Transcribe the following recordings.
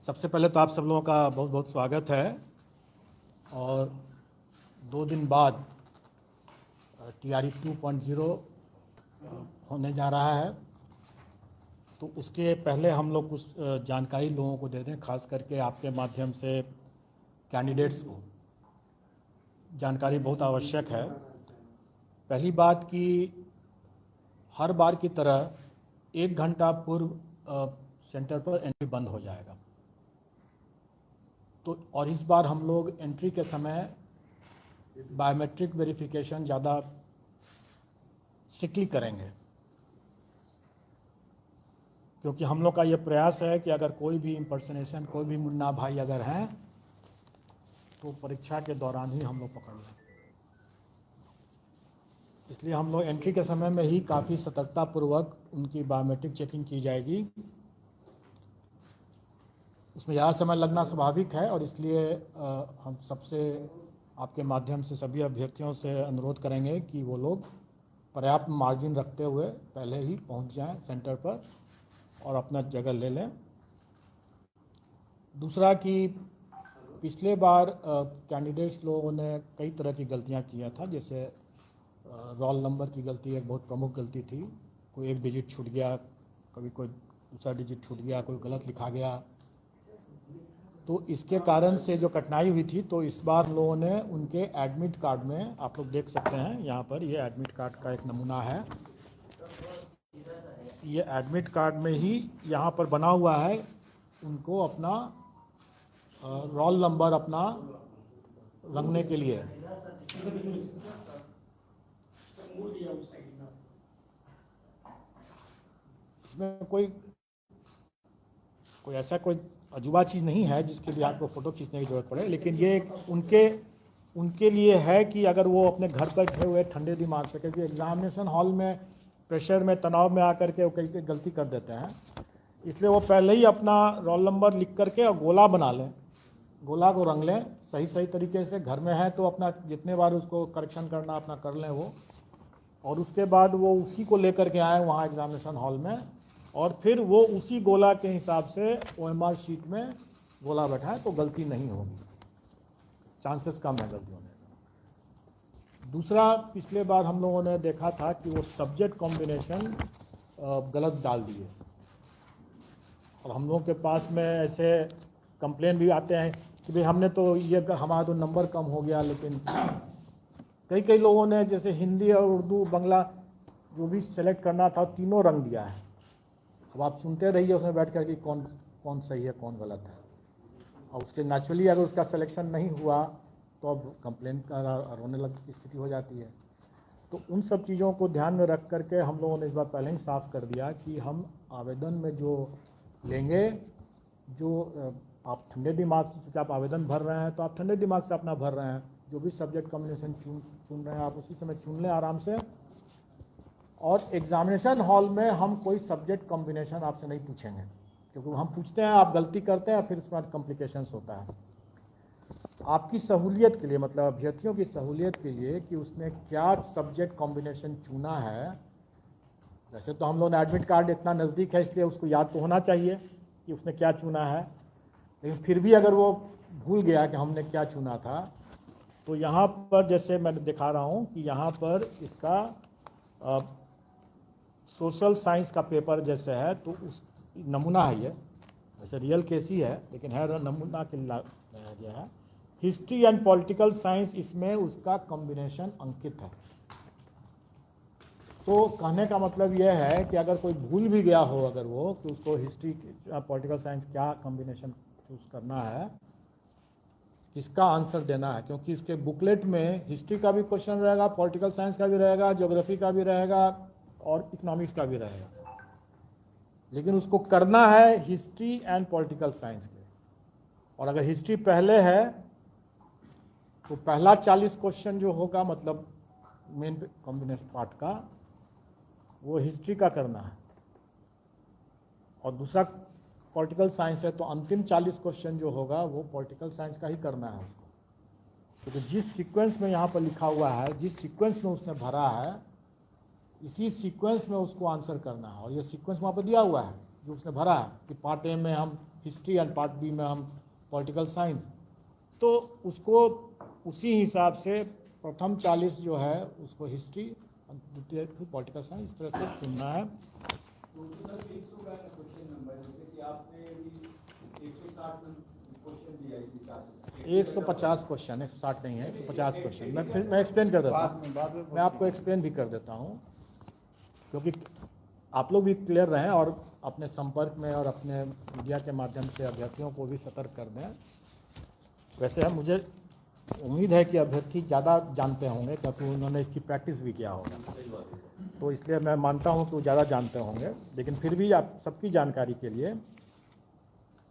सबसे पहले तो आप सब लोगों का बहुत बहुत स्वागत है। और 2 दिन बाद TRE 2.0 होने जा रहा है, तो उसके पहले हम लोग कुछ जानकारी लोगों को दे दें, खास करके आपके माध्यम से कैंडिडेट्स को जानकारी बहुत आवश्यक है। पहली बात कि हर बार की तरह 1 घंटा पूर्व सेंटर पर एंट्री बंद हो जाएगा। तो और इस बार हम लोग एंट्री के समय बायोमेट्रिक वेरिफिकेशन ज़्यादा स्ट्रिक्टली करेंगे, क्योंकि हम लोग का ये प्रयास है कि अगर कोई भी इम्पर्सनेशन, कोई भी मुन्ना भाई अगर हैं तो परीक्षा के दौरान ही हम लोग पकड़ लें। इसलिए हम लोग एंट्री के समय में ही काफ़ी सतर्कतापूर्वक उनकी बायोमेट्रिक चेकिंग की जाएगी। इसमें ज़्यादा समय लगना स्वाभाविक है, और इसलिए हम सबसे आपके माध्यम से सभी अभ्यर्थियों से अनुरोध करेंगे कि वो लोग पर्याप्त मार्जिन रखते हुए पहले ही पहुंच जाएं सेंटर पर और अपना जगह ले लें। दूसरा कि पिछले बार कैंडिडेट्स लोगों ने कई तरह की गलतियां किया था, जैसे रोल नंबर की गलती एक बहुत प्रमुख गलती थी। कोई एक डिजिट छूट गया, कभी कोई दूसरा डिजिट छूट गया, कोई गलत लिखा गया, तो इसके कारण से जो कठिनाई हुई थी, तो इस बार लोगों ने उनके एडमिट कार्ड में, आप लोग देख सकते हैं यहाँ पर, ये एडमिट कार्ड का एक नमूना है। ये एडमिट कार्ड में ही यहाँ पर बना हुआ है, उनको अपना रोल नंबर अपना रंगने के लिए। इसमें कोई ऐसा कोई अजूबा चीज़ नहीं है जिसके लिए आपको फ़ोटो खींचने की ज़रूरत पड़े, लेकिन ये उनके लिए है कि अगर वो अपने घर पर बैठे हुए ठंडे दिमाग से, क्योंकि एग्जामिनेशन हॉल में प्रेशर में, तनाव में आकर के वो कई गलती कर देते हैं, इसलिए वो पहले ही अपना रोल नंबर लिख करके और गोला बना लें, गोला को रंग लें सही तरीके से। घर में है तो अपना जितने बार उसको करेक्शन करना अपना कर लें वो, और उसके बाद वो उसी को लेकर के आए वहाँ एग्जामिनेशन हॉल में, और फिर वो उसी गोला के हिसाब से OMR शीट में गोला बैठाएं, तो गलती नहीं होगी, चांसेस कम है गलती होने का। दूसरा, पिछले बार हम लोगों ने देखा था कि वो सब्जेक्ट कॉम्बिनेशन गलत डाल दिए, और हम लोगों के पास में ऐसे कंप्लेन भी आते हैं कि भाई हमने तो ये, हमारा तो नंबर कम हो गया, लेकिन कई लोगों ने जैसे हिंदी और उर्दू बांग्ला जो भी सेलेक्ट करना था तीनों रंग दिया है। अब आप सुनते रहिए उसमें बैठ कर कि कौन सही है कौन गलत है, और उसके नेचुरली अगर उसका सिलेक्शन नहीं हुआ तो अब कंप्लेन का रोने लग की स्थिति हो जाती है। तो उन सब चीज़ों को ध्यान में रख करके हम लोगों ने इस बार पहले ही साफ कर दिया कि हम आवेदन में जो लेंगे, जो आप ठंडे दिमाग से, चूँकि आप आवेदन भर रहे हैं तो आप ठंडे दिमाग से अपना भर रहे हैं, जो भी सब्जेक्ट कॉम्बिनेशन चुन रहे हैं आप उसी समय चुन लें आराम से। और एग्जामिनेशन हॉल में हम कोई सब्जेक्ट कॉम्बिनेशन आपसे नहीं पूछेंगे, क्योंकि हम पूछते हैं आप गलती करते हैं, फिर उसके बाद कॉम्प्लिकेशंस होता है। आपकी सहूलियत के लिए, मतलब अभ्यर्थियों की सहूलियत के लिए कि उसने क्या सब्जेक्ट कॉम्बिनेशन चुना है। वैसे तो हम लोग ने एडमिट कार्ड इतना नज़दीक है, इसलिए उसको याद तो होना चाहिए कि उसने क्या चुना है, लेकिन फिर भी अगर वो भूल गया कि हमने क्या चुना था, तो यहाँ पर जैसे मैं दिखा रहा हूँ कि यहाँ पर इसका सोशल साइंस का पेपर जैसे है, तो उस नमूना है, ये वैसे रियल केस ही है लेकिन है नमूना के गया है। हिस्ट्री एंड पॉलिटिकल साइंस, इसमें उसका कॉम्बिनेशन अंकित है। तो कहने का मतलब यह है कि अगर कोई भूल भी गया हो अगर वो, तो उसको हिस्ट्री पॉलिटिकल साइंस क्या कॉम्बिनेशन चूज करना है, किसका आंसर देना है, क्योंकि उसके बुकलेट में हिस्ट्री का भी क्वेश्चन रहेगा, पॉलिटिकल साइंस का भी रहेगा, ज्योग्राफी का भी रहेगा और इकोनॉमिक्स का भी रहेगा, लेकिन उसको करना है हिस्ट्री एंड पॉलिटिकल साइंस के। और अगर हिस्ट्री पहले है तो पहला 40 क्वेश्चन जो होगा, मतलब मेन कॉम्बिनेशन पार्ट का, वो हिस्ट्री का करना है, और दूसरा पॉलिटिकल साइंस है तो अंतिम 40 क्वेश्चन जो होगा वो पॉलिटिकल साइंस का ही करना है उसको। तो जिस सीक्वेंस में यहाँ पर लिखा हुआ है, जिस सीक्वेंस में उसने भरा है, इसी सीक्वेंस में उसको आंसर करना है, और ये सीक्वेंस वहाँ पर दिया हुआ है जो उसने भरा है कि पार्ट ए में हम हिस्ट्री एंड पार्ट बी में हम पॉलिटिकल साइंस, तो उसको उसी हिसाब से प्रथम 40 जो है उसको हिस्ट्री, द्वितीय पॉलिटिकल साइंस, इस तरह से चुनना है। तो सर 100 का क्वेश्चन नंबर है, जैसे कि आपने अभी 160 क्वेश्चन दिया इस हिसाब से 150 क्वेश्चन, 160 नहीं है, 150 क्वेश्चन। मैं एक्सप्लेन कर देता हूँ, मैं आपको एक्सप्लेन भी कर देता हूँ, क्योंकि आप लोग भी क्लियर रहें और अपने संपर्क में और अपने मीडिया के माध्यम से अभ्यर्थियों को भी सतर्क कर दें। वैसे है, मुझे उम्मीद है कि अभ्यर्थी ज़्यादा जानते होंगे क्योंकि उन्होंने इसकी प्रैक्टिस भी किया होगा, तो इसलिए मैं मानता हूं कि वो ज़्यादा जानते होंगे। लेकिन फिर भी आप सबकी जानकारी के लिए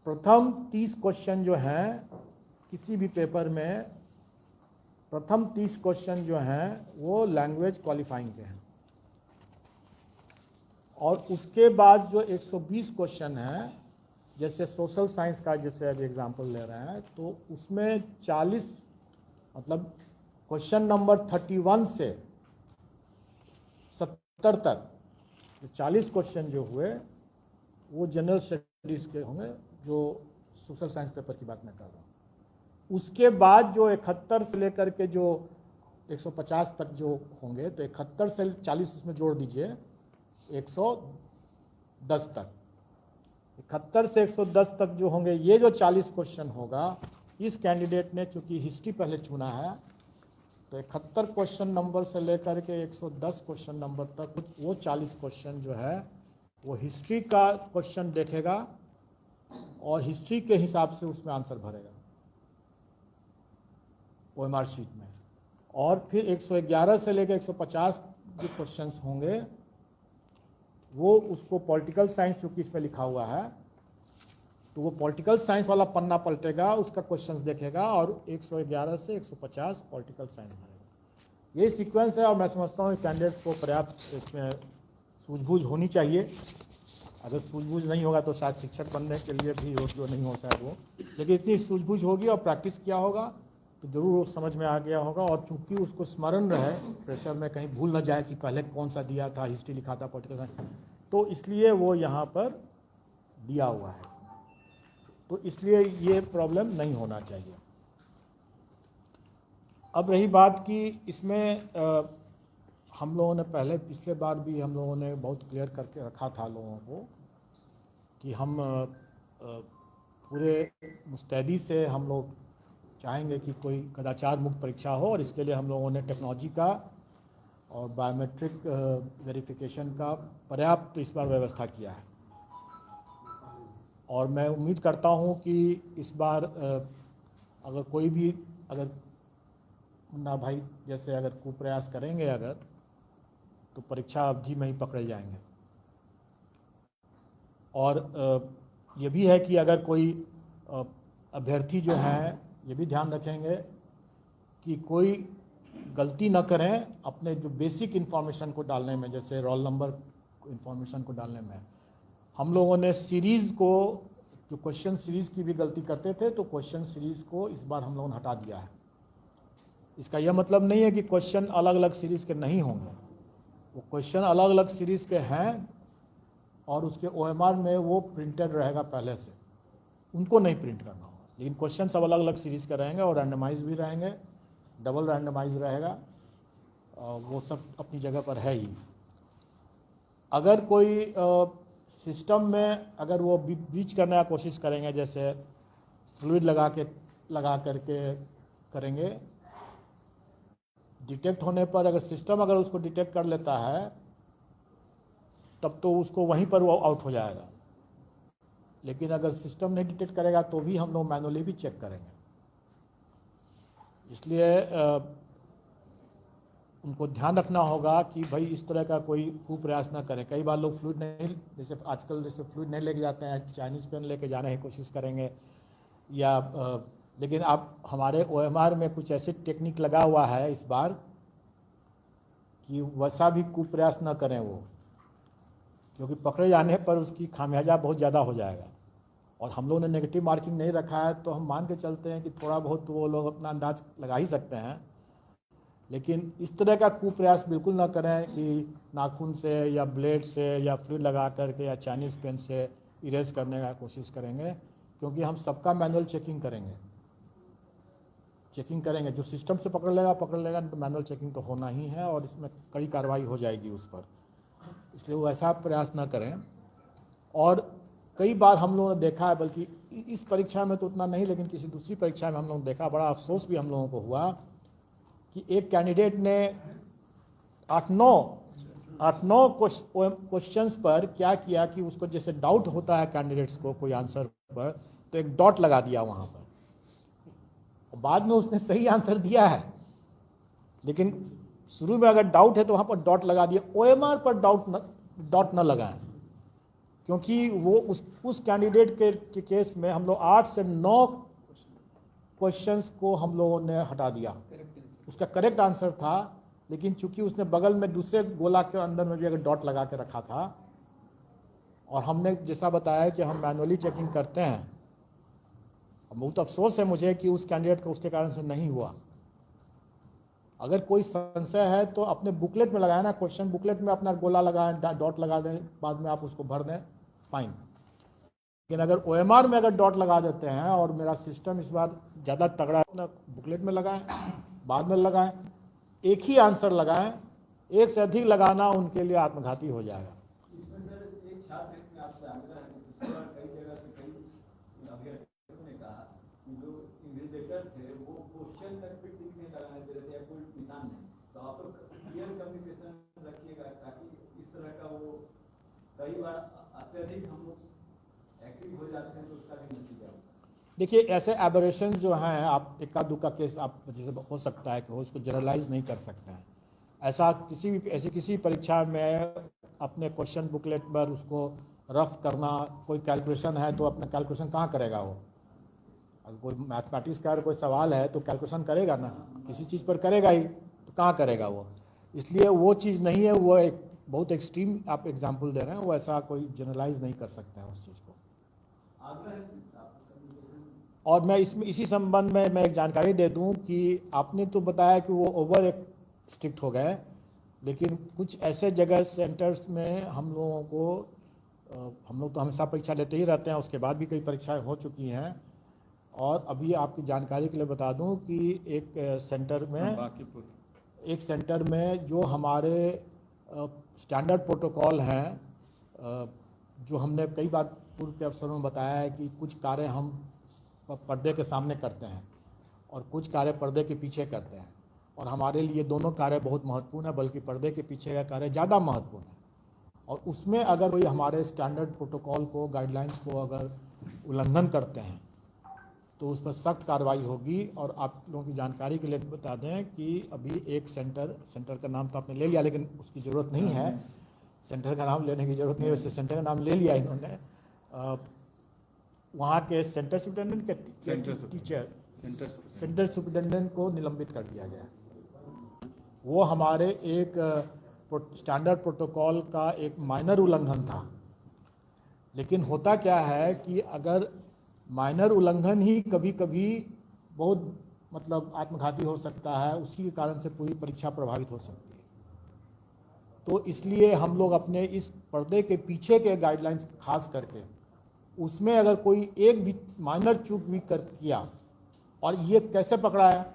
प्रथम 30 क्वेश्चन जो हैं किसी भी पेपर में, प्रथम 30 क्वेश्चन जो हैं वो लैंग्वेज क्वालिफाइंग के हैं, और उसके बाद जो 120 क्वेश्चन हैं, जैसे सोशल साइंस का जैसे अभी एग्जांपल ले रहे हैं, तो उसमें 40 मतलब क्वेश्चन नंबर 31 से 70 तक 40 क्वेश्चन जो हुए वो जनरल स्टडीज़ के होंगे, जो सोशल साइंस पेपर की बात मैं कर रहा हूँ। उसके बाद जो 71 से लेकर के जो 150 तक जो होंगे, तो 71 से 40 इसमें जोड़ दीजिए 110 तक, 71 से 110 तक जो होंगे, ये जो 40 क्वेश्चन होगा, इस कैंडिडेट ने चूंकि हिस्ट्री पहले चुना है, तो 71 क्वेश्चन नंबर से लेकर के 110 क्वेश्चन नंबर तक वो 40 क्वेश्चन जो है वो हिस्ट्री का क्वेश्चन देखेगा और हिस्ट्री के हिसाब से उसमें आंसर भरेगा OMR शीट में। और फिर 111 से लेकर 150 जो क्वेश्चंस होंगे वो उसको पॉलिटिकल साइंस, चूँकि इसमें लिखा हुआ है, तो वो पॉलिटिकल साइंस वाला पन्ना पलटेगा, उसका क्वेश्चंस देखेगा और 111 से 150 पॉलिटिकल साइंस भरेगा। ये सीक्वेंस है और मैं समझता हूँ कैंडिडेट्स को पर्याप्त इसमें सूझबूझ होनी चाहिए। अगर सूझबूझ नहीं होगा तो शायद शिक्षक बनने के लिए भी योग्य नहीं हो शायद वो, लेकिन इतनी सूझबूझ होगी और प्रैक्टिस किया होगा तो ज़रूर वो समझ में आ गया होगा। और चूँकि उसको स्मरण रहे, प्रेशर में कहीं भूल न जाए कि पहले कौन सा दिया था, हिस्ट्री लिखा था, पॉलिटिकल साइंस, तो इसलिए वो यहाँ पर दिया हुआ है। तो इसलिए ये प्रॉब्लम नहीं होना चाहिए। अब रही बात कि इसमें हम लोगों ने पहले पिछले बार भी हम लोगों ने बहुत क्लियर करके रखा था लोगों को कि हम पूरे मुस्तैदी से हम लोग चाहेंगे कि कोई कदाचार मुक्त परीक्षा हो, और इसके लिए हम लोगों ने टेक्नोलॉजी का और बायोमेट्रिक वेरिफिकेशन का पर्याप्त इस बार व्यवस्था किया है। और मैं उम्मीद करता हूं कि इस बार अगर कोई भी, अगर मुन्ना भाई जैसे अगर कुप्रयास करेंगे अगर, तो परीक्षा अवधि में ही पकड़े जाएंगे। और ये भी है कि अगर कोई अभ्यर्थी जो हैं ये भी ध्यान रखेंगे कि कोई गलती न करें अपने जो बेसिक इन्फॉर्मेशन को डालने में, जैसे रोल नंबर इन्फॉर्मेशन को डालने में। हम लोगों ने सीरीज़ को, जो क्वेश्चन सीरीज़ की भी गलती करते थे, तो क्वेश्चन सीरीज़ को इस बार हम लोगों ने हटा दिया है। इसका यह मतलब नहीं है कि क्वेश्चन अलग अलग सीरीज़ के नहीं होंगे, वो क्वेश्चन अलग अलग सीरीज़ के हैं और उसके OMR में वो प्रिंटेड रहेगा पहले से, उनको नहीं प्रिंट करना होगा। लेकिन क्वेश्चन सब अलग अलग सीरीज़ के रहेंगे और रैंडमाइज भी रहेंगे, डबल रैंडमाइज रहेगा, वो सब अपनी जगह पर है ही। अगर कोई सिस्टम में अगर वो ब्रीच करने की कोशिश करेंगे, जैसे फ्लूइड लगा करके करेंगे, डिटेक्ट होने पर अगर सिस्टम अगर उसको डिटेक्ट कर लेता है तब तो उसको वहीं पर वो आउट हो जाएगा। लेकिन अगर सिस्टम नहीं डिटेक्ट करेगा तो भी हम लोग मैनुअली भी चेक करेंगे। इसलिए उनको ध्यान रखना होगा कि भाई इस तरह का कोई कुप्रयास ना करें। कई बार लोग फ्लूइड नहीं, जैसे आजकल जैसे फ्लूइड नहीं लेके जाते हैं, चाइनीज़ पेन लेके जाने की कोशिश करेंगे, या लेकिन आप हमारे OMR में कुछ ऐसे टेक्निक लगा हुआ है इस बार कि वैसा भी कुप्रयास न करें वो, क्योंकि पकड़े जाने पर उसकी खामियाजा बहुत ज़्यादा हो जाएगा। और हम लोगों ने नेगेटिव मार्किंग नहीं रखा है तो हम मान के चलते हैं कि थोड़ा बहुत तो वो लोग अपना अंदाज लगा ही सकते हैं। लेकिन इस तरह का कुप्रयास बिल्कुल ना करें कि नाखून से या ब्लेड से या फ्लूइड लगा करके या चाइनीज़ पेन से इरेज करने का कोशिश करेंगे। क्योंकि हम सबका मैनुअल चेकिंग करेंगे, जो सिस्टम से पकड़ लेगा, तो मैनुअल चेकिंग तो होना ही है और इसमें कड़ी कार्रवाई हो जाएगी उस पर, इसलिए वो ऐसा प्रयास ना करें। और कई बार हम लोगों ने देखा है, बल्कि इस परीक्षा में तो उतना नहीं, लेकिन किसी दूसरी परीक्षा में हम लोगों ने देखा, बड़ा अफसोस भी हम लोगों को हुआ कि एक कैंडिडेट ने 8-9 क्वेश्चंस पर क्या किया कि उसको जैसे डाउट होता है कैंडिडेट्स को कोई आंसर पर, तो एक डॉट लगा दिया वहाँ पर, और बाद में उसने सही आंसर दिया है, लेकिन शुरू में अगर डाउट है तो वहाँ पर डॉट लगा दिया। OMR पर डॉट न लगाएं, क्योंकि वो उस कैंडिडेट के केस में हम लोग 8 से 9 क्वेश्चंस को हम लोगों ने हटा दिया। उसका करेक्ट आंसर था, लेकिन चूंकि उसने बगल में दूसरे गोला के अंदर में भी अगर डॉट लगा के रखा था, और हमने जैसा बताया कि हम मैनुअली चेकिंग करते हैं, बहुत अफसोस है मुझे कि उस कैंडिडेट को उसके कारण से नहीं हुआ। अगर कोई संशय है तो अपने बुकलेट में लगाए ना, क्वेश्चन बुकलेट में अपना गोला लगाएं, डॉट लगा दें, बाद में आप उसको भर दें, फाइन। लेकिन अगर OMR में अगर डॉट लगा देते हैं, और मेरा सिस्टम इस बार ज़्यादा तगड़ा, अपना बुकलेट में लगाएं, बाद में लगाएं, एक ही आंसर लगाएं, एक से अधिक लगाना उनके लिए आत्मघाती हो जाएगा। इसमें सर एक छात्र ने आपसे आग्रह है कि पिछली बार कई जगह से कई अभ्यर्थियों ने कहा कि जो इन्विजिलेटर थे वो क्वेश्चन तक भी ठीक नहीं लगाने दे रहे थे या कोई निशान नहीं, तो आप लोग क्लियर कम्युनिकेशन रखिएगा ताकि इस तरह का वो कई बार अत्यधिक हम लोग एक्टिव हो जाते हैं तो उसका भी नतीजा होता है। देखिए, ऐसे एबरेशन जो हैं, आप इक्का दुक्का केस आप जैसे हो सकता है कि हो, उसको जनरलाइज नहीं कर सकते हैं। ऐसा किसी परीक्षा में अपने क्वेश्चन बुकलेट पर उसको रफ करना, कोई कैलकुलेशन है तो अपना कैलकुलेशन कहाँ करेगा वो? अगर कोई मैथमेटिक्स का अगर कोई सवाल है तो कैलकुलेशन करेगा ना, किसी चीज़ पर करेगा ही, तो कहाँ करेगा वो? इसलिए वो चीज़ नहीं है, वो एक बहुत एक्सट्रीम आप एग्जाम्पल दे रहे हैं, वो ऐसा कोई जनरलाइज नहीं कर सकते हैं उस चीज़ को। और मैं इसी संबंध में मैं एक जानकारी दे दूं कि आपने तो बताया कि वो ओवर स्ट्रिक्ट हो गए, लेकिन कुछ ऐसे जगह सेंटर्स में हम लोगों को, हम लोग तो हमेशा परीक्षा लेते ही रहते हैं, उसके बाद भी कई परीक्षाएं हो चुकी हैं। और अभी आपकी जानकारी के लिए बता दूं कि एक सेंटर में जो हमारे स्टैंडर्ड प्रोटोकॉल हैं, जो हमने कई बार पूर्व के अवसरों में बताया है कि कुछ कार्य हम पर्दे के सामने करते हैं और कुछ कार्य पर्दे के पीछे करते हैं, और हमारे लिए दोनों कार्य बहुत महत्वपूर्ण है, बल्कि पर्दे के पीछे का कार्य ज़्यादा महत्वपूर्ण है। और उसमें अगर कोई हमारे स्टैंडर्ड प्रोटोकॉल को, गाइडलाइंस को अगर उल्लंघन करते हैं तो उस पर सख्त कार्रवाई होगी। और आप लोगों की जानकारी के लिए बता दें कि अभी एक सेंटर का नाम तो आपने ले लिया, लेकिन उसकी ज़रूरत नहीं है, सेंटर का नाम लेने की ज़रूरत नहीं है, वैसे सेंटर का नाम ले लिया इन्होंने। वहाँ के सेंटर सुपरिटेंडेंट के सेंटर सुपरिटेंडेंट को निलंबित कर दिया गया। वो हमारे एक स्टैंडर्ड प्रोटोकॉल का एक माइनर उल्लंघन था। लेकिन होता क्या है कि अगर माइनर उल्लंघन ही कभी कभी बहुत मतलब आत्मघाती हो सकता है, उसी के कारण से पूरी परीक्षा प्रभावित हो सकती है। तो इसलिए हम लोग अपने इस पर्दे के पीछे के गाइडलाइंस खास करके, उसमें अगर कोई एक भी माइनर चूक भी किया, और ये कैसे पकड़ा है,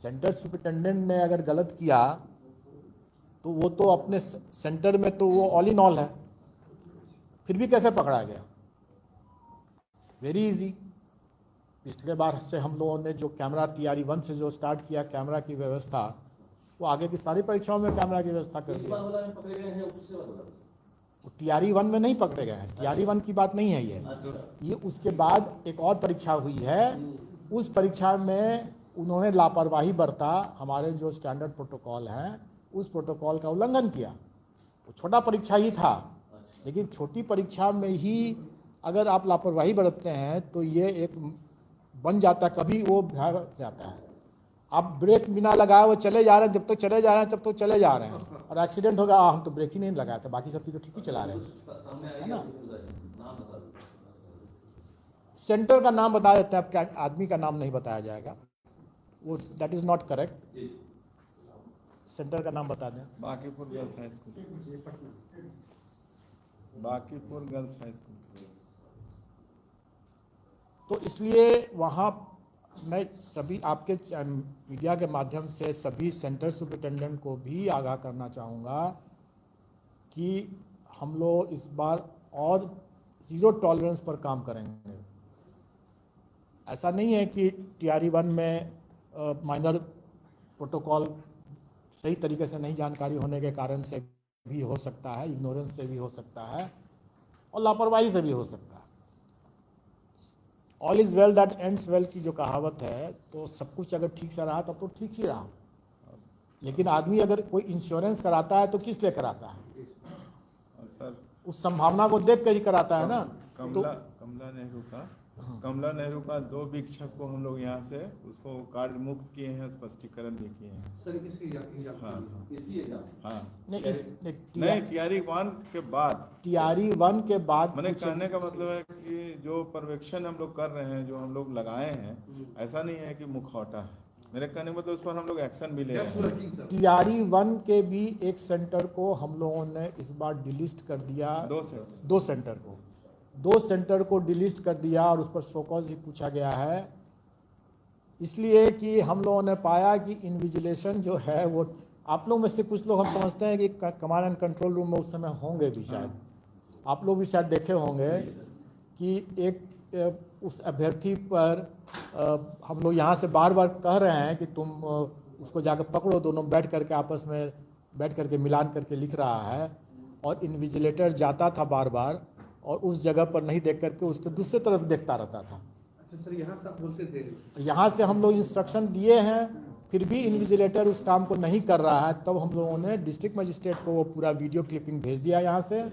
सेंटर सुपरिटेंडेंट ने अगर गलत किया तो वो तो अपने सेंटर में तो वो ऑल इन ऑल है, फिर भी कैसे पकड़ा गया? Very easy. पिछले बार से हम लोगों ने जो कैमरा TRE 1 से जो स्टार्ट किया कैमरा की व्यवस्था, वो आगे की सारी परीक्षाओं में कैमरा की व्यवस्था कर दिया। वो TRE 1 में नहीं पकड़े गए हैं, TRE 1 की बात नहीं है ये उसके बाद एक और परीक्षा हुई है, उस परीक्षा में उन्होंने लापरवाही बरता, हमारे जो स्टैंडर्ड प्रोटोकॉल हैं उस प्रोटोकॉल का उल्लंघन किया। वो छोटा परीक्षा ही था, लेकिन छोटी परीक्षा में ही अगर आप लापरवाही बरतते हैं तो ये एक बन जाता, कभी वो भर जाता है। आप ब्रेक बिना लगाए वो चले जा रहे हैं, जब तक चले जा रहे हैं तब तक चले जा रहे हैं, और एक्सीडेंट होगा, हम तो ब्रेक ही नहीं लगाए थे, बाकी सब चीज़ तो ठीक ही चला रहे हैं, है ना। सेंटर का नाम बता देते हैं, आपके आदमी का नाम नहीं बताया जाएगा, वो that is not correct. Centre का नाम बता दें। Bankipur girls high school, Bankipur girls high school. तो इसलिए वहाँ मैं सभी आपके मीडिया के माध्यम से सभी सेंटर सुपरिटेंडेंट को भी आगाह करना चाहूँगा कि हम लोग इस बार और ज़ीरो टॉलरेंस पर काम करेंगे। ऐसा नहीं है कि TRE-1 में माइनर प्रोटोकॉल सही तरीके से नहीं जानकारी होने के कारण से भी हो सकता है, इग्नोरेंस से भी हो सकता है और लापरवाही से भी हो सकता है। All is well that ends well की जो कहावत है, तो सब कुछ अगर ठीक से रहा तब तो ठीक ही रहा। लेकिन आदमी अगर कोई इंश्योरेंस कराता है तो किस लिए कराता है? सर उस संभावना को देख कर ही कराता है ना। कमला नेहरू का 2 वीक्षक को हम लोग यहाँ से उसको कार्य मुक्त किए हैं, स्पष्टीकरण भी किए हैं सर इसी एग्जाम हाँ नहीं, TRE-1 के बाद TRE-1 के बाद मैंने कहने का मतलब है कि जो पर्यवेक्षण हम लोग कर रहे हैं, जो हम लोग लगाए हैं, ऐसा नहीं है कि मुखौटा है। मेरे कहने का मतलब उस पर हम लोग एक्शन भी ले रहे हैं। TRE-1 के भी एक सेंटर को हम लोगों ने इस बार डिलिस्ट कर दिया। 2 सेंटर को डिलिस्ट कर दिया और उस पर शोकॉज ही पूछा गया है, इसलिए कि हम लोगों ने पाया कि इन्विजिलेशन जो है वो, आप लोग में से कुछ लोग हम समझते हैं कि कमांड एंड कंट्रोल रूम में उस समय होंगे भी, शायद आप लोग भी शायद देखे होंगे कि एक उस अभ्यर्थी पर हम लोग यहाँ से बार बार कह रहे हैं कि तुम उसको जाकर पकड़ो, दोनों बैठ करके आपस में बैठ करके मिलान करके लिख रहा है, और इन्विजिलेटर जाता था बार बार और उस जगह पर नहीं देख करके उसके दूसरे तरफ देखता रहता था। अच्छा सर, यहाँ से आप बोलते थे, यहाँ से हम लोग इंस्ट्रक्शन दिए हैं, फिर भी इन्विजिलेटर उस काम को नहीं कर रहा है, तब हम लोगों ने डिस्ट्रिक्ट मजिस्ट्रेट को वो पूरा वीडियो क्लिपिंग भेज दिया यहाँ से,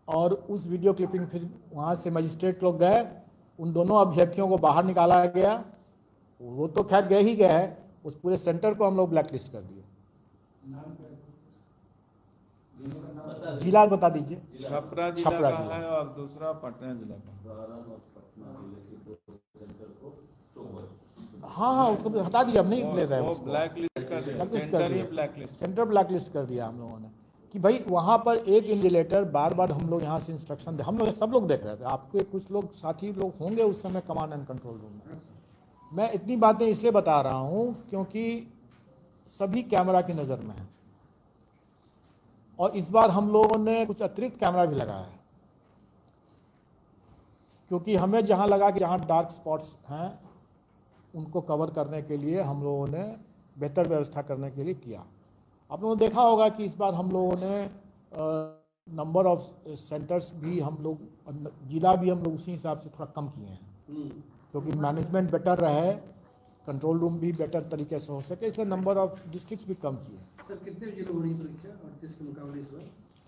और उस वीडियो क्लिपिंग फिर वहाँ से मजिस्ट्रेट लोग गए, उन दोनों अभ्यर्थियों को बाहर निकाला गया। वो तो खैर गए ही गए, उस पूरे सेंटर को हम लोग ब्लैक लिस्ट कर दिए। जिला बता दीजिए। छपरा जिला का है और दूसरा पटना जिला का। हाँ, उसको हटा दिया, अब नहीं ले रहे हैं, ब्लैक लिस्ट कर दिया, सेंटर ब्लैक लिस्ट कर दिया हम लोगों ने कि भाई वहाँ पर एक इन्विजिलेटर बार बार, हम लोग यहाँ से इंस्ट्रक्शन हम लोग सब लोग देख रहे थे, आपके कुछ लोग साथी लोग होंगे उस समय कमांड एंड कंट्रोल रूम में। मैं इतनी बातें इसलिए बता रहा हूँ क्योंकि सभी कैमरा की नज़र में है, और इस बार हम लोगों ने कुछ अतिरिक्त कैमरा भी लगाया है, क्योंकि हमें जहाँ लगा कि जहाँ डार्क स्पॉट्स हैं उनको कवर करने के लिए हम लोगों ने बेहतर व्यवस्था करने के लिए किया। आप लोगों ने देखा होगा कि इस बार हम लोगों ने नंबर ऑफ सेंटर्स भी, हम लोग जिला भी हम लोग उसी हिसाब से थोड़ा कम किए हैं, क्योंकि मैनेजमेंट बेटर रहे, कंट्रोल रूम भी बेटर तरीके से हो सके, इसलिए नंबर ऑफ डिस्ट्रिक्ट्स भी कम किए। सर कितने जिले हो रही परीक्षा 38 के मुकाबले इस बार?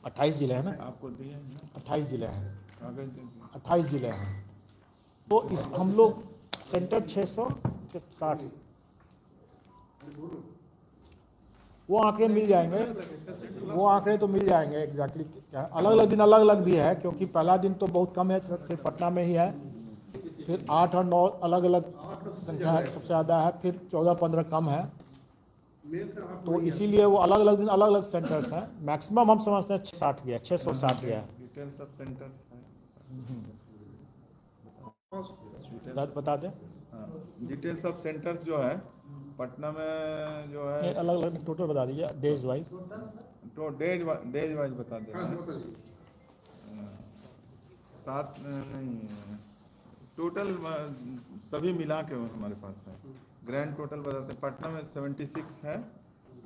28 जिले हैं ना, आपको दिए हैं 28 जिले हैं, कागज 28 जिले हैं। तो इस हम लोग सेंटर 660, वो आंकड़े मिल जाएंगे, वो आंकड़े तो मिल जाएंगे एग्जैक्टली। अलग अलग दिन अलग अलग भी है, क्योंकि पहला दिन तो बहुत कम है, सिर्फ पटना में ही है, फिर 8 और 9 अलग अलग संख्या सबसे ज़्यादा है, फिर 14-15 कम है, तो इसीलिए वो अलग अलग दिन अलग अलग सेंटर्स हैं। मैक्सिमम हम समझते हैं 660 गया, 660 गया है। डिटेल सब सेंटर्स बता दें, डिटेल सब सेंटर्स जो है पटना में जो है, अलग अलग टोटल बता दीजिए डेज वाइज। तो डेज वाइज बता दे रहे हैं। 7 नहीं, टोटल सभी मिला के हमारे पास है, ग्रैंड टोटल बताते हैं। पटना में 76 है,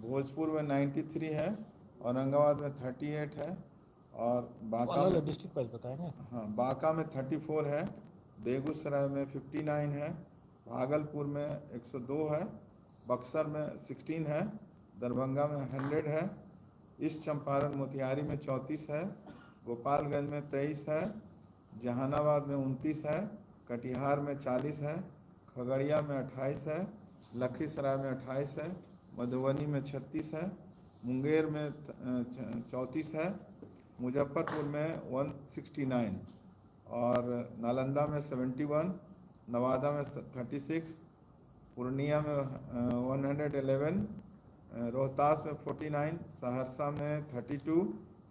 भोजपुर में 93 है, औरंगाबाद में 38 है, और बांका में डिस्ट्रिक्ट वाइज बताएंगे। हाँ, बांका में 34 है, बेगूसराय में 59 है, भागलपुर में 102 है, बक्सर में 16 है, दरभंगा में 100 है, ईस्ट चंपारण मोतिहारी में 34 है, गोपालगंज में 23 है, जहानाबाद में 29 है, कटिहार में 40 है, खगड़िया में 28 है, लखीसराय में 28 है, मधुबनी में 36 है, मुंगेर में 34 है, मुजफ्फरपुर में 169, और नालंदा में 71, नवादा में 36, पूर्णिया में 111, रोहतास में 49, सहरसा में 32,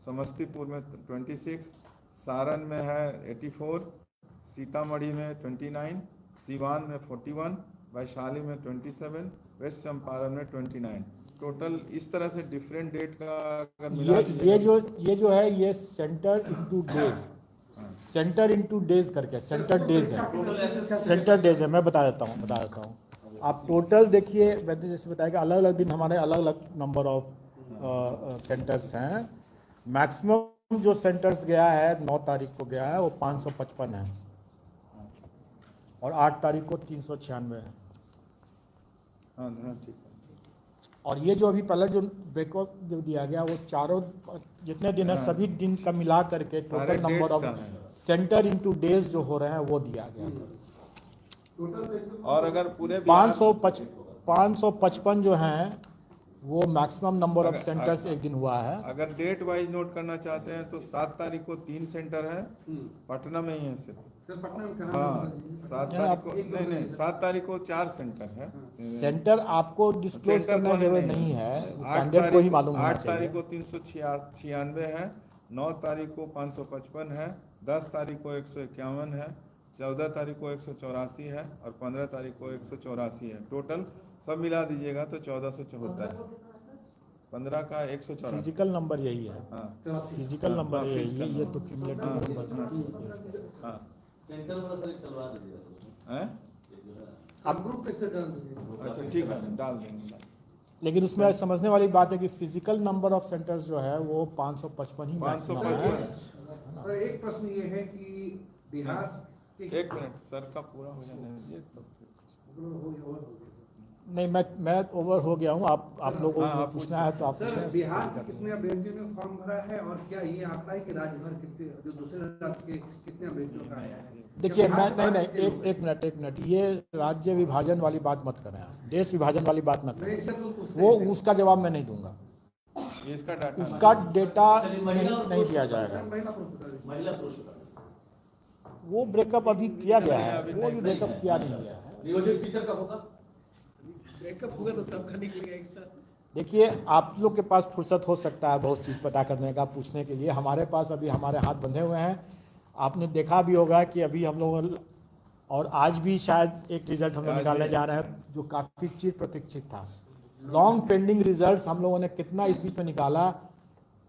समस्तीपुर में 26, सारण में है 84, सीतामढ़ी में 29, सीवान में 41, वैशाली में 27, वेस्ट चंपारण में 29। टोटल इस तरह से डिफरेंट डेट का अगर मिला ये जो है ये centre into days, centre into days करके सेंटर डेज है, सेंटर डेज है। मैं बता देता हूँ आप टोटल देखिए, मैंने जैसे बताया कि अलग अलग दिन हमारे अलग अलग नंबर ऑफ सेंटर्स हैं। मैक्सिमम जो सेंटर्स गया है 9 तारीख को गया है वो 555 है और 8 तारीख को 396 है। हाँ ठीक है। और ये जो अभी पहले जो ब्रेकअप जो दिया गया वो चारों जितने दिन है सभी दिन का मिला करके total number of centre into days जो हो रहे हैं वो दिया गया था। और अगर पूरे 555 जो हैं वो मैक्सिमम नंबर ऑफ सेंटर्स एक दिन हुआ है। अगर डेट वाइज नोट करना चाहते हैं तो 7 तारीख को 3 सेंटर है, पटना में ही है सिर्फ। हाँ 7 तारीख को नहीं 7 तारीख को 4 सेंटर है। सेंटर आपको डिस्क्लोज करना जरूरत नहीं है, कैंडिडेट को ही मालूम होना 8 तारीख को 396 है, 9 तारीख को 555 है, 10 तारीख को 151 है, 14 तारीख को 184 है और 15 तारीख को 184 है। टोटल सब मिला दीजिएगा तो 1474 है। 15 का 184 फिजिकल नंबर यही है। हाँ फिजिकल नंबर यही है, ये तो क्यूमुलेटिव नंबर हाँ सेंटर वाला सेलेक्ट करवा दीजिएगा। हैं? आप ग्रुप कैसे डाल दीजिए? अच्छा ठीक है डाल देंगे। लेकिन उसमें समझने वाली बात है कि फिजिकल नंबर ऑफ सेंटर्स जो है वो 555 ही मैक्सिमम है। और एक प्रश्न ये है कि बिहार के एक मिनट सर का पूरा हो जाने दीजिए तो नहीं मैं ओवर हो गया हूँ। आप लोगों को पूछना है तो आप सर बिहार के कितने अभ्यर्थियों ने फॉर्म भरा है और क्या ये आंकड़ा है कि राज्य भर कितने जो दूसरे राज्य के कितने अभ्यर्थियों का आया है? देखिए मैं नहीं एक मिनट ये राज्य विभाजन वाली बात मत करें आप, देश विभाजन वाली बात मत करें। वो उसका जवाब मैं नहीं दूंगा, उसका डेटा नहीं दिया जाएगा। महिला पुरुष वो ब्रेकअप अभी किया गया है, वो भी ब्रेकअप किया नहीं गया है। नियोजित टीचर का होगा, ब्रेकअप होगा तो सबका निकलेगा एक साथ। देखिए आप लोग के पास फुर्सत हो सकता है बहुत चीज़ पता करने का, पूछने के लिए। हमारे पास अभी हमारे हाथ बंधे हुए हैं। आपने देखा भी होगा कि अभी हम लोग और आज भी शायद एक रिजल्ट हम लोग निकालने जा रहे हैं जो काफ़ी चिर प्रतीक्षित था। लॉन्ग पेंडिंग रिजल्ट्स हम लोगों ने कितना इस बीच में निकाला।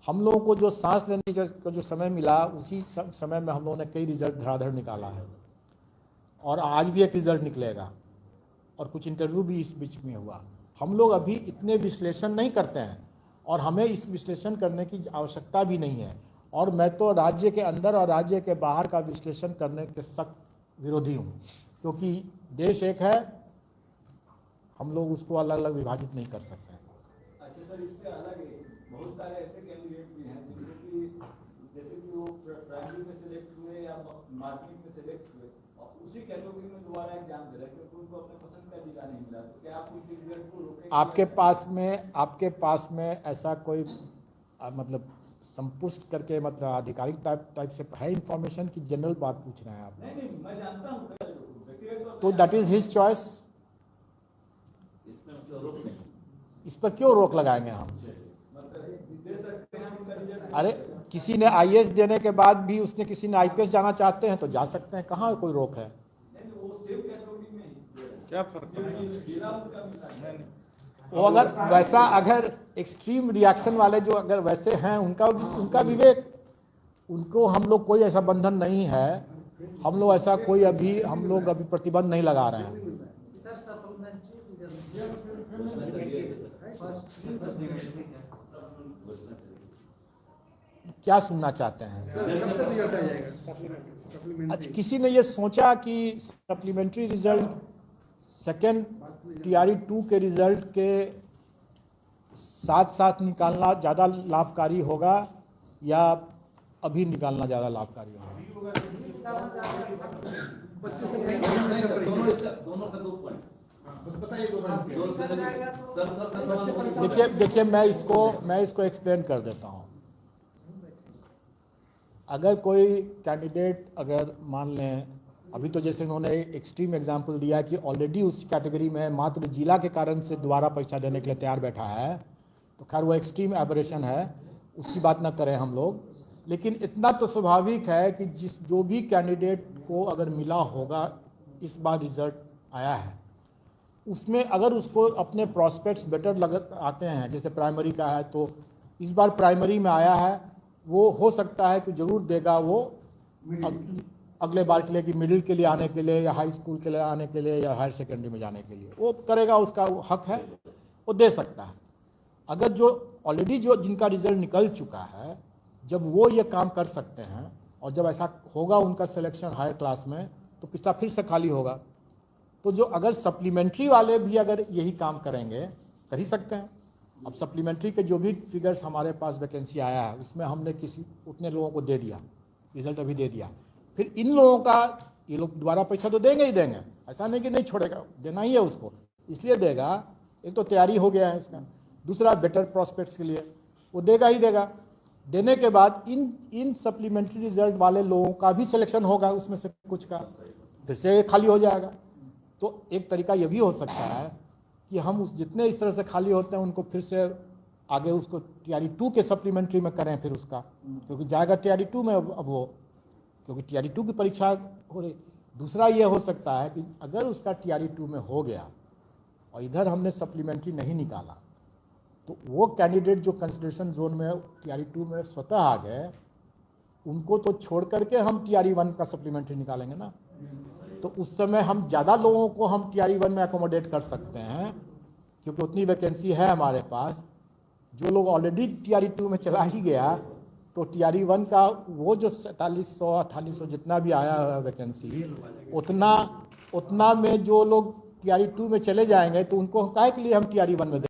हम लोगों को जो सांस लेने का जो समय मिला उसी समय में हम लोगों ने कई रिजल्ट धड़ाधड़ निकाला है और आज भी एक रिजल्ट निकलेगा और कुछ इंटरव्यू भी इस बीच में हुआ। हम लोग अभी इतने विश्लेषण नहीं करते हैं और हमें इस विश्लेषण करने की आवश्यकता भी नहीं है। और मैं तो राज्य के अंदर और राज्य के बाहर का विश्लेषण करने के सख्त विरोधी हूँ, क्योंकि देश एक है, हम लोग उसको अलग अलग विभाजित नहीं कर सकते। अच्छा सर, इससे अलग है बहुत सारे ऐसे कैंडिडेट भी हैं जिनको कि जैसे कि वो प्राइमरी में सेलेक्ट हुए या माध्यमिक में सेलेक्ट हुए और उसी कैटेगरी में दोबारा एग्जाम दे रहे हैं क्योंकि उनको अपने पसंद का जिला नहीं मिला। तो क्या आप उनके रिजल्ट को रोकेंगे? आपके पास में ऐसा कोई मतलब संपुष्ट करके मतलब आधिकारिक टाइप से है इंफॉर्मेशन की जनरल बात पूछ रहे हैं आप? नहीं मैं जानता हूँ तो दैट इज हिज चॉइस। इसमें क्यों रोक नहीं? इस पर क्यों रोक लगाएंगे हम? दे सकते हैं उनका रिजल्ट। अरे किसी ने आईएएस देने के बाद भी उसने किसी ने आईपीएस जाना चाहते हैं तो जा सकते हैं, कहाँ कोई रोक है? नहीं वो सेम कैटेगरी में ही क्या फर्क है? जिला उनका मिला है। वो अगर एक्सट्रीम रिएक्शन वाले जो अगर वैसे हैं उनका विवेक, उनको हम लोग कोई ऐसा बंधन नहीं है। हम लोग ऐसा कोई हम लोग अभी प्रतिबंध नहीं लगा रहे हैं। क्या सुनना चाहते हैं? अच्छा, किसी ने ये सोचा कि सप्लीमेंट्री रिजल्ट सेकेंड टीआरई 2 के रिजल्ट के साथ साथ निकालना ज़्यादा लाभकारी होगा या अभी निकालना ज़्यादा लाभकारी होगा? दोनों का 2 पॉइंट। देखिए मैं इसको एक्सप्लेन कर देता हूँ। अगर कोई कैंडिडेट अगर मान लें अभी तो जैसे उन्होंने एक्सट्रीम एग्जांपल दिया कि ऑलरेडी उस कैटेगरी में मात्र जिला के कारण से दोबारा परीक्षा देने के लिए तैयार बैठा है, तो खैर वो एक्सट्रीम एबरेशन है, उसकी बात ना करें हम लोग। लेकिन इतना तो स्वाभाविक है कि जो भी कैंडिडेट को अगर मिला होगा, इस बार रिजल्ट आया है, उसमें अगर उसको अपने प्रॉस्पेक्ट्स बेटर लग आते हैं, जैसे प्राइमरी का है तो इस बार प्राइमरी में आया है, वो हो सकता है कि ज़रूर देगा वो अगले बार के लिए, कि मिडिल के लिए आने के लिए या हाई स्कूल के लिए आने के लिए या हायर सेकेंडरी में जाने के लिए वो करेगा, उसका वो हक है, वो दे सकता है। अगर जो ऑलरेडी जो जिनका रिजल्ट निकल चुका है, जब वो ये काम कर सकते हैं और जब ऐसा होगा उनका सिलेक्शन हायर क्लास में, तो पिछला फिर से खाली होगा। तो जो अगर सप्लीमेंट्री वाले भी अगर यही काम करेंगे, कर ही सकते हैं। अब सप्लीमेंट्री के जो भी फिगर्स हमारे पास वैकेंसी आया है, उसमें हमने किसी उतने लोगों को दे दिया, रिजल्ट अभी दे दिया। फिर इन लोगों का, ये लोग दोबारा परीक्षा तो देंगे ही देंगे, ऐसा नहीं कि नहीं छोड़ेगा, देना ही है उसको, इसलिए देगा। एक तो तैयारी हो गया है इसका, दूसरा बेटर प्रॉस्पेक्ट्स के लिए वो देगा ही देगा। देने के बाद इन सप्लीमेंट्री रिजल्ट वाले लोगों का भी सिलेक्शन होगा, उसमें से कुछ का फिर से खाली हो जाएगा। तो एक तरीका ये भी हो सकता है कि हम उस जितने इस तरह से खाली होते हैं उनको फिर से आगे उसको तैयारी 2 के सप्लीमेंट्री में करें फिर उसका, क्योंकि जाएगा तैयारी 2 में अब वो, क्योंकि तैयारी 2 की परीक्षा हो रही। दूसरा ये हो सकता है कि अगर उसका तैयारी 2 में हो गया और इधर हमने सप्लीमेंट्री नहीं निकाला, तो वो कैंडिडेट जो कंसिडरेशन जोन में तैयारी 2 में स्वतः आ गए, उनको तो छोड़ करके हम तैयारी 1 का सप्लीमेंट्री निकालेंगे ना, तो उस समय हम ज़्यादा लोगों को हम तैयारी 1 में अकोमोडेट कर सकते हैं, क्योंकि उतनी वैकेंसी है हमारे पास। जो लोग ऑलरेडी तैयारी 2 में चला ही गया, तो तैयारी 1 का वो जो 4700 4800 जितना भी आया है वैकेंसी, उतना में जो लोग तैयारी 2 में चले जाएंगे, तो उनको काहे के लिए हम तैयारी 1 में